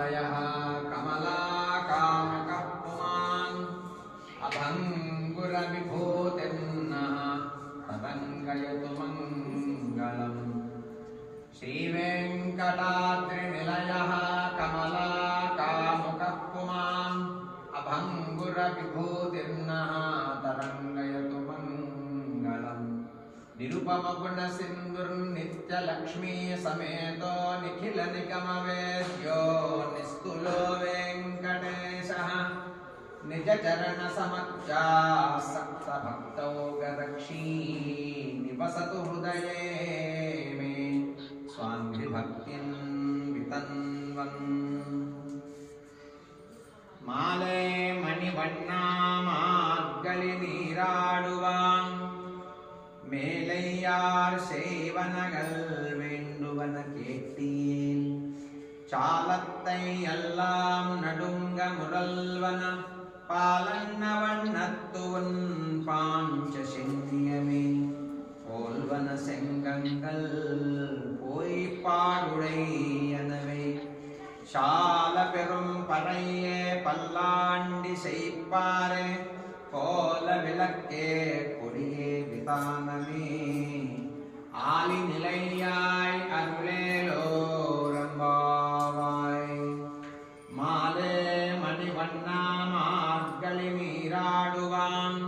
निलयः कमलाकामकः पुमान् अभङ्गुरविभूतिर्नः तदङ्गयतु मङ्गलम् श्रीवेङ्कटाद्रिनिलयः कमलाकामुकः पुमान् अभङ्गुरविभूतिर्नः तदङ्गयतु मङ्गलम् निरुपमगुणसिन्धुर्नित्यलक्ष्मी समेतो निखिलनिगमवेद्यो निस्तुलो वेङ्कटेशः निजचरणसमच्चासक्तभक्तौ गरक्षी निवसतु हृदये मे स्वाङ्घ्रिभक्तिं वितन्वन् माले मणिवण्णामार्गलि நீராடுவான் மேலையார் செய்வனகள் வேண்டுவன கேட்டீன் சாலத்தை எல்லாம் நடுங்க முரல்வன பாலன்ன வண்ணத்துவன் பாஞ்ச சென்னியமே போல்வன செங்கங்கள் போய் பாடுடையனவே சால பெரும் பறையே பல்லாண்டி செய்ப்பாரே கோல விளக்கே கொடியே விதானமே ஆலி நிலையாய் அருளேலோரம்பாவாய் மாலே மணிவண்ணா மார்கழி நீராடுவான்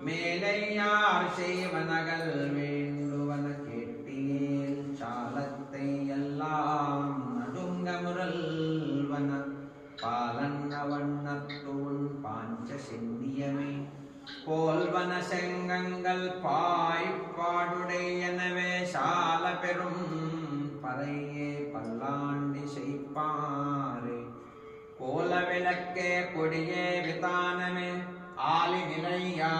மேலையார் செய்வனகள் வேண்டுவன கேட்டீர் சாலத்தை எல்லாம் நடுங்க முரல்வன பாலன்ன வண்ணத்தூன் பாஞ்ச சென்னியமே போல்வன செங்கங்கள் பாய்ப்பாடுடையனவே சால பெரும் பறையே பல்லாண்டி செய்ப்பாரே கோல விளக்கே கொடியே விதானமே ஆலி நிலையா